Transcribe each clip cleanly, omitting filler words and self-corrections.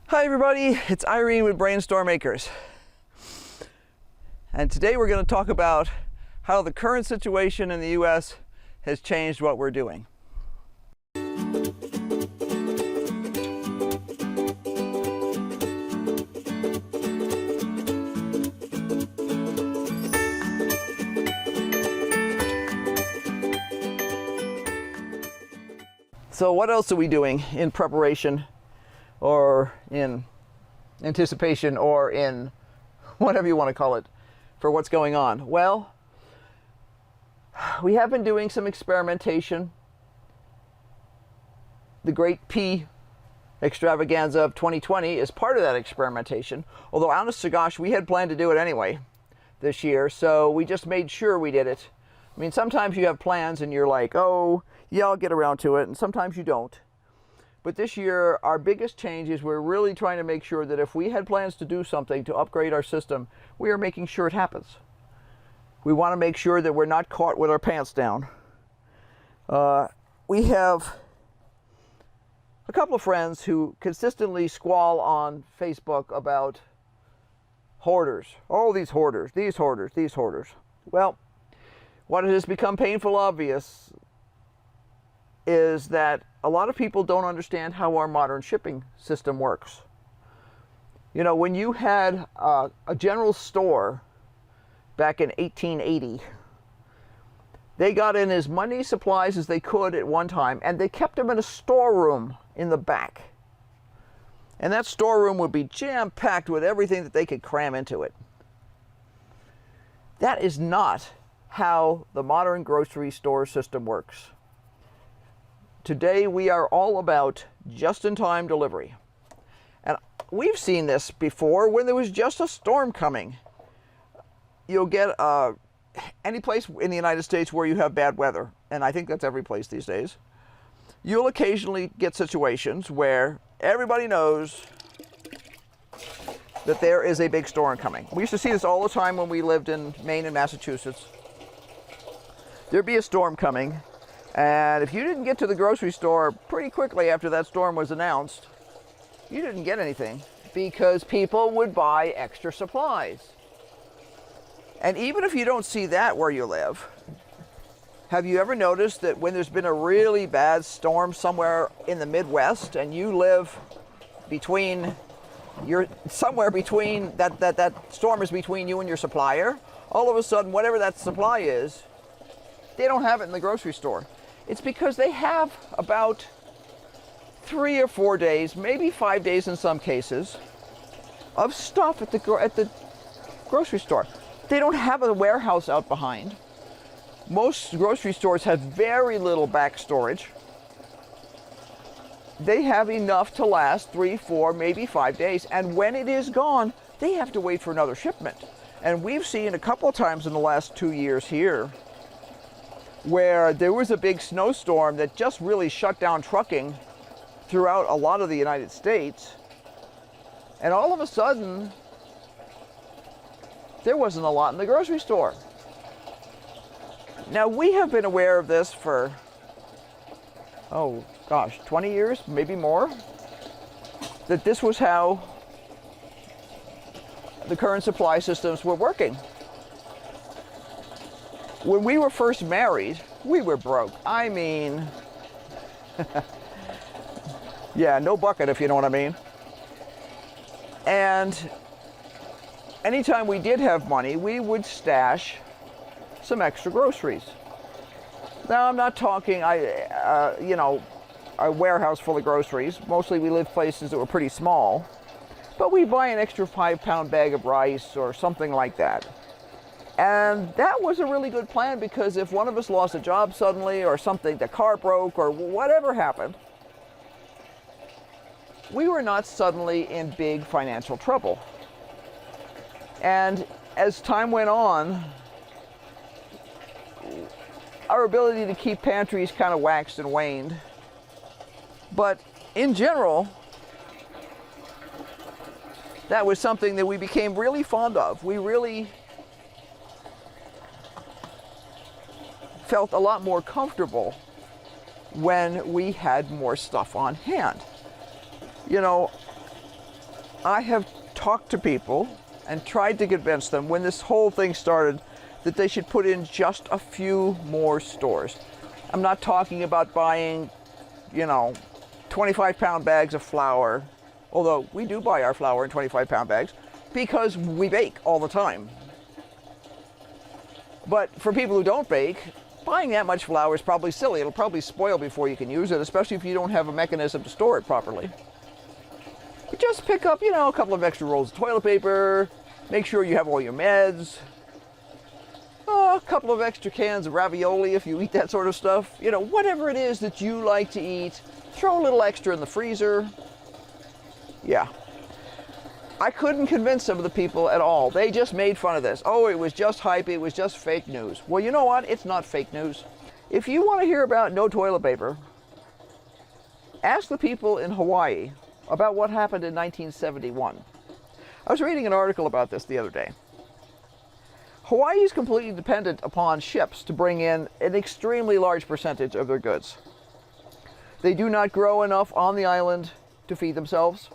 Hi everybody, it's Irene with Brainstorm Acres. And today we're going to talk about how the current situation in the U.S. has changed what we're doing. So what else are we doing in preparation or in anticipation or in whatever you want to call it for what's going on? Well, we have been doing some experimentation. The Great Pea Extravaganza of 2020 is part of that experimentation, although honest to gosh, we had planned to do it anyway this year, so we just made sure we did it. I mean, sometimes you have plans and you're like, oh, yeah, I'll get around to it, and sometimes you don't. But this year, our biggest change is we're really trying to make sure that if we had plans to do something to upgrade our system, we are making sure it happens. We want to make sure that we're not caught with our pants down. We have a couple of friends who consistently squall on Facebook about hoarders. Oh, these hoarders, these hoarders, these hoarders. Well, what has become painful obvious is that a lot of people don't understand how our modern shipping system works. You know, when you had a general store back in 1880, they got in as many supplies as they could at one time, and they kept them in a storeroom in the back. And that storeroom would be jam-packed with everything that they could cram into it. That is not how the modern grocery store system works. Today we are all about just-in-time delivery. And we've seen this before when there was just a storm coming. You'll get any place in the United States where you have bad weather, and I think that's every place these days, you'll occasionally get situations where everybody knows that there is a big storm coming. We used to see this all the time when we lived in Maine and Massachusetts. There'd be a storm coming, and if you didn't get to the grocery store pretty quickly after that storm was announced, you didn't get anything because people would buy extra supplies. And even if you don't see that where you live, have you ever noticed that when there's been a really bad storm somewhere in the Midwest and you live between, you're somewhere between, that storm is between you and your supplier, all of a sudden whatever that supply is, they don't have it in the grocery store. It's because they have about 3 or 4 days, maybe 5 days in some cases, of stuff at the grocery store. They don't have a warehouse out behind. Most grocery stores have very little back storage. They have enough to last 3, 4, maybe 5 days. And when it is gone, they have to wait for another shipment. And we've seen a couple of times in the last 2 years here where there was a big snowstorm that just really shut down trucking throughout a lot of the United States. And all of a sudden, there wasn't a lot in the grocery store. Now, we have been aware of this for, oh gosh, 20 years, maybe more, that this was how the current supply systems were working. When we were first married, we were broke. I mean, yeah, no bucket if you know what I mean. And anytime we did have money, we would stash some extra groceries. Now, I'm not talking, you know, a warehouse full of groceries. Mostly we lived places that were pretty small. But we buy an extra 5-pound bag of rice or something like that. And that was a really good plan because if one of us lost a job suddenly or something, the car broke or whatever happened, we were not suddenly in big financial trouble. And as time went on, our ability to keep pantries kind of waxed and waned. But in general, that was something that we became really fond of. We really felt a lot more comfortable when we had more stuff on hand. You know, I have talked to people and tried to convince them when this whole thing started that they should put in just a few more stores. I'm not talking about buying, 25-pound bags of flour, although we do buy our flour in 25-pound bags because we bake all the time. But for people who don't bake, buying that much flour is probably silly. It'll probably spoil before you can use it, especially if you don't have a mechanism to store it properly. But just pick up, a couple of extra rolls of toilet paper, make sure you have all your meds, a couple of extra cans of ravioli if you eat that sort of stuff. Whatever it is that you like to eat, throw a little extra in the freezer. Yeah. I couldn't convince some of the people at all. They just made fun of this. Oh, it was just hype, it was just fake news. Well, you know what? It's not fake news. If you want to hear about no toilet paper, ask the people in Hawaii about what happened in 1971. I was reading an article about this the other day. Hawaii is completely dependent upon ships to bring in an extremely large percentage of their goods. They do not grow enough on the island to feed themselves.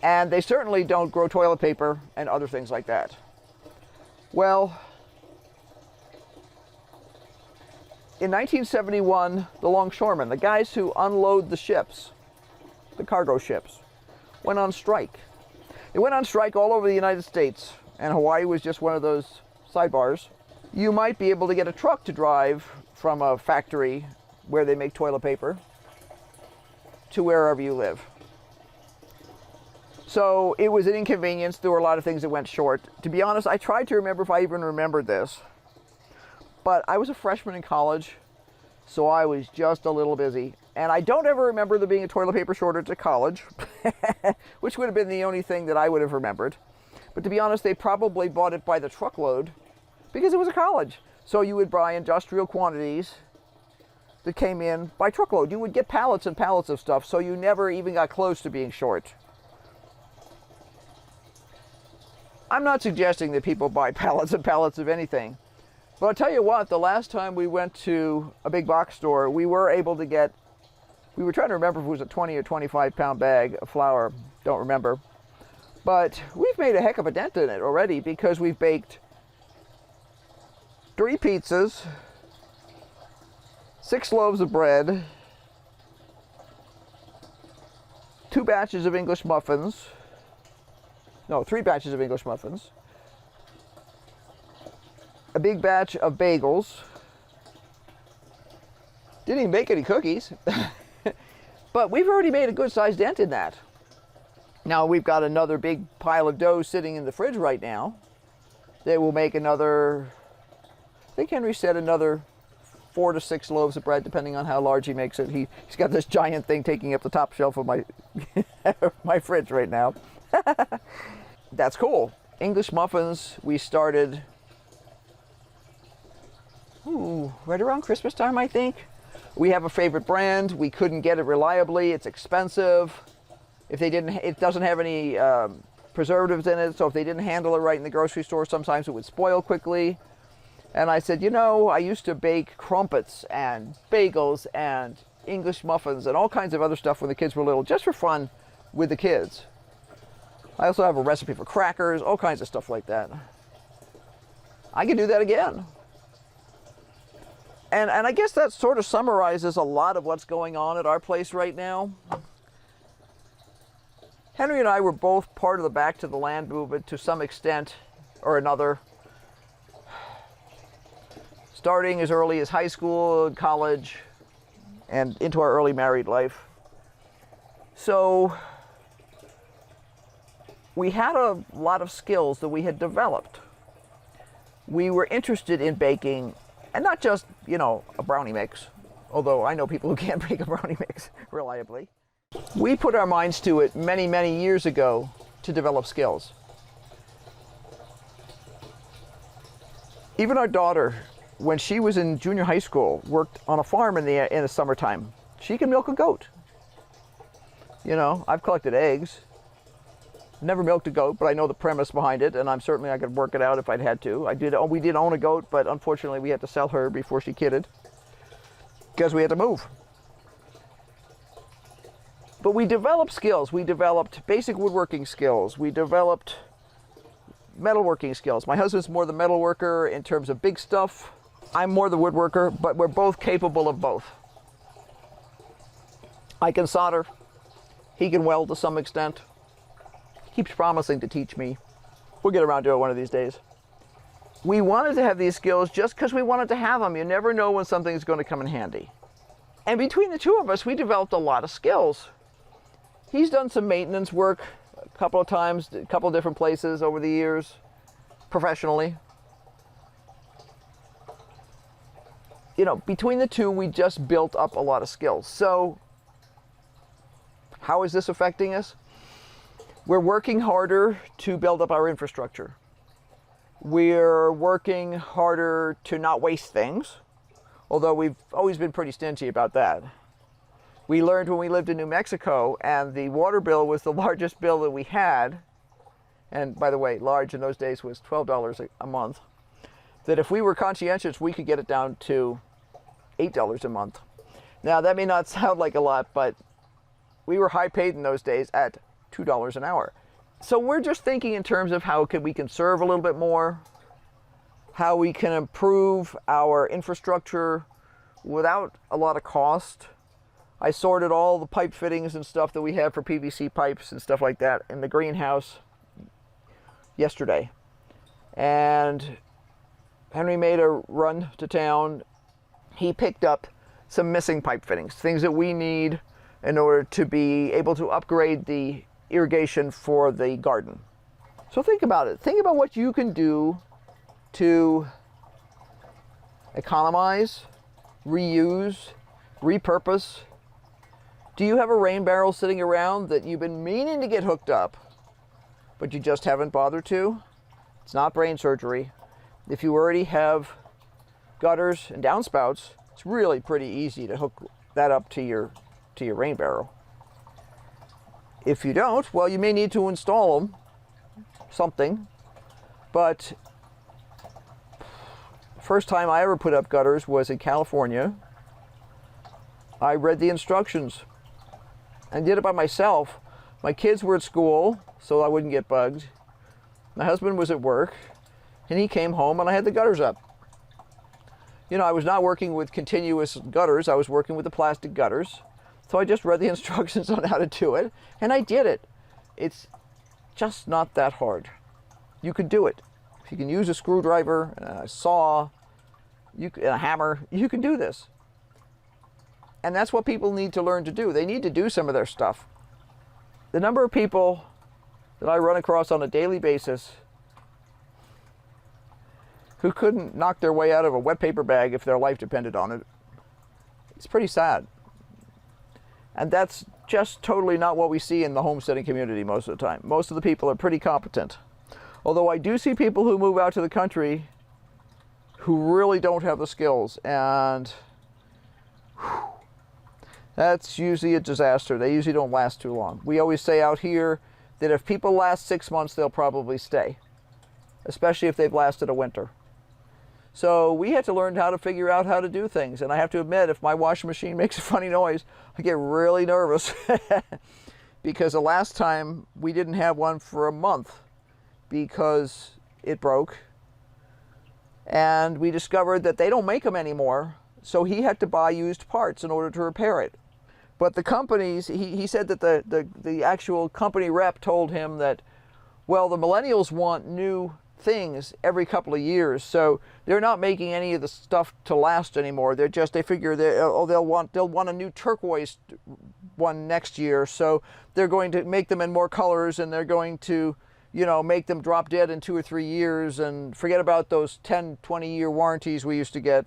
And they certainly don't grow toilet paper and other things like that. Well, in 1971, the longshoremen, the guys who unload the ships, the cargo ships, went on strike. They went on strike all over the United States, and Hawaii was just one of those sidebars. You might be able to get a truck to drive from a factory where they make toilet paper to wherever you live. So it was an inconvenience. There were a lot of things that went short. To be honest, I tried to remember if I even remembered this. But I was a freshman in college, so I was just a little busy. And I don't ever remember there being a toilet paper shortage at college, which would have been the only thing that I would have remembered. But to be honest, they probably bought it by the truckload because it was a college. So you would buy industrial quantities that came in by truckload. You would get pallets and pallets of stuff, so you never even got close to being short. I'm not suggesting that people buy pallets and pallets of anything. But I'll tell you what, the last time we went to a big box store, we were able to get, we were trying to remember if it was a 20 or 25 pound bag of flour, don't remember. But we've made a heck of a dent in it already because we've baked 3 pizzas, 6 loaves of bread, 2 batches of English muffins, no, 3 batches of English muffins, a big batch of bagels. Didn't even make any cookies. But we've already made a good sized dent in that. Now we've got another big pile of dough sitting in the fridge right now. They will make another, I think Henry said another 4 to 6 loaves of bread, depending on how large he makes it. He's got this giant thing taking up the top shelf of my, my fridge right now. That's cool. English muffins, we started right around Christmas time, I think. We have a favorite brand. We couldn't get it reliably. It's expensive. If they didn't, it doesn't have any preservatives in it, so if they didn't handle it right in the grocery store, sometimes it would spoil quickly. And I said, I used to bake crumpets and bagels and English muffins and all kinds of other stuff when the kids were little, just for fun with the kids. I also have a recipe for crackers, all kinds of stuff like that. I can do that again. And I guess that sort of summarizes a lot of what's going on at our place right now. Henry and I were both part of the Back to the Land movement to some extent or another. Starting as early as high school, college, and into our early married life. So we had a lot of skills that we had developed. We were interested in baking, and not just, a brownie mix, although I know people who can't bake a brownie mix reliably. We put our minds to it many, many years ago to develop skills. Even our daughter, when she was in junior high school, worked on a farm in the summertime. She can milk a goat. I've collected eggs. Never milked a goat, but I know the premise behind it, and I could work it out if I'd had to. We did own a goat, but unfortunately we had to sell her before she kidded because we had to move. But we developed skills. We developed basic woodworking skills. We developed metalworking skills. My husband's more the metalworker in terms of big stuff. I'm more the woodworker, but we're both capable of both. I can solder. He can weld to some extent. He keeps promising to teach me. We'll get around to it one of these days. We wanted to have these skills just because we wanted to have them. You never know when something's going to come in handy. And between the two of us, we developed a lot of skills. He's done some maintenance work a couple of times, a couple of different places over the years, professionally. You know, between the two, we just built up a lot of skills. So, how is this affecting us? We're working harder to build up our infrastructure. We're working harder to not waste things, although we've always been pretty stingy about that. We learned when we lived in New Mexico and the water bill was the largest bill that we had, and by the way, large in those days was $12 a month, that if we were conscientious, we could get it down to $8 a month. Now, that may not sound like a lot, but we were high paid in those days at $2 an hour. So we're just thinking in terms of how we can serve a little bit more, how we can improve our infrastructure without a lot of cost. I sorted all the pipe fittings and stuff that we have for PVC pipes and stuff like that in the greenhouse yesterday. And Henry made a run to town. He picked up some missing pipe fittings, things that we need in order to be able to upgrade the irrigation for the garden. So think about it. Think about what you can do to economize, reuse, repurpose. Do you have a rain barrel sitting around that you've been meaning to get hooked up, but you just haven't bothered to? It's not brain surgery. If you already have gutters and downspouts, it's really pretty easy to hook that up to your rain barrel. If you don't, well, you may need to install them, something. But first time I ever put up gutters was in California. I read the instructions and did it by myself. My kids were at school, so I wouldn't get bugged. My husband was at work, and he came home, and I had the gutters up. You know, I was not working with continuous gutters. I was working with the plastic gutters. So I just read the instructions on how to do it, and I did it. It's just not that hard. You could do it. If you can use a screwdriver, a saw, a hammer, you can do this. And that's what people need to learn to do. They need to do some of their stuff. The number of people that I run across on a daily basis who couldn't knock their way out of a wet paper bag if their life depended on it, it's pretty sad. And that's just totally not what we see in the homesteading community most of the time. Most of the people are pretty competent. Although I do see people who move out to the country who really don't have the skills, and that's usually a disaster. They usually don't last too long. We always say out here that if people last 6 months, they'll probably stay, especially if they've lasted a winter. So we had to learn how to figure out how to do things. And I have to admit, if my washing machine makes a funny noise, I get really nervous. Because the last time we didn't have one for a month because it broke. And we discovered that they don't make them anymore. So he had to buy used parts in order to repair it. But the companies, he said that the actual company rep told him that, well, the millennials want new things every couple of years, so they're not making any of the stuff to last anymore. They figure they'll want a new turquoise one next year, so they're going to make them in more colors, and they're going to, you know, make them drop dead in 2 or 3 years, and forget about those 10-20-year warranties we used to get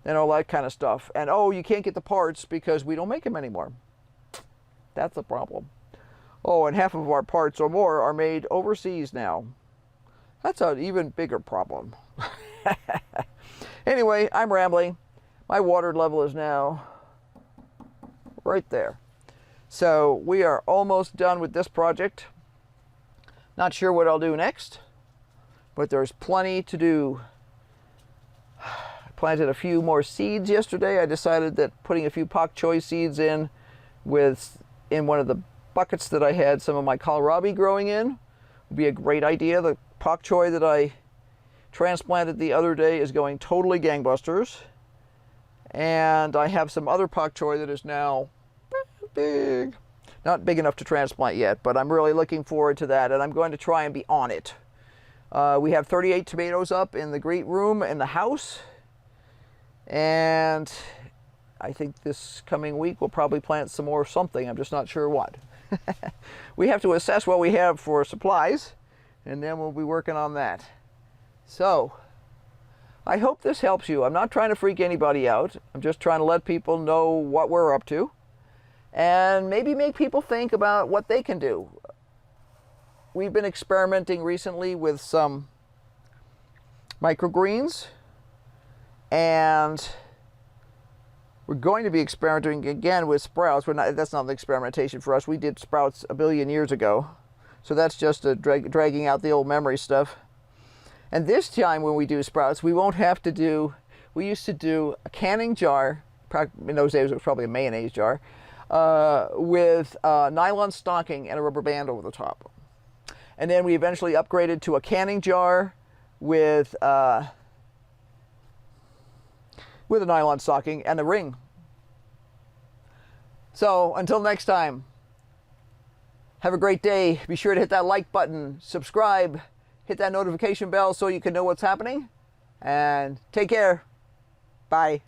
and all that kind of stuff. And oh, you can't get the parts because we don't make them anymore. That's the problem. Oh, and half of our parts or more are made overseas now. That's an even bigger problem. Anyway, I'm rambling. My water level is now right there. So we are almost done with this project. Not sure what I'll do next, but there's plenty to do. I planted a few more seeds yesterday. I decided that putting a few pak choi seeds in with in one of the buckets that I had some of my kohlrabi growing in. Would be a great idea. The pak choi that I transplanted the other day is going totally gangbusters. And I have some other pak choi that is now big. Not big enough to transplant yet, but I'm really looking forward to that, and I'm going to try and be on it. We have 38 tomatoes up in the great room in the house, and I think this coming week we'll probably plant some more something. I'm just not sure what. We have to assess what we have for supplies, and then we'll be working on that. So, I hope this helps you. I'm not trying to freak anybody out. I'm just trying to let people know what we're up to, and maybe make people think about what they can do. We've been experimenting recently with some microgreens, and we're going to be experimenting again with sprouts. That's not an experimentation for us. We did sprouts a billion years ago, so that's just dragging out the old memory stuff. And this time when we do sprouts, we won't have to do, we used to do a canning jar, in those days it was probably a mayonnaise jar, with a nylon stocking and a rubber band over the top. And then we eventually upgraded to a canning jar with a nylon stocking and a ring. So until next time, have a great day. Be sure to hit that like button, subscribe, hit that notification bell so you can know what's happening, and take care. Bye.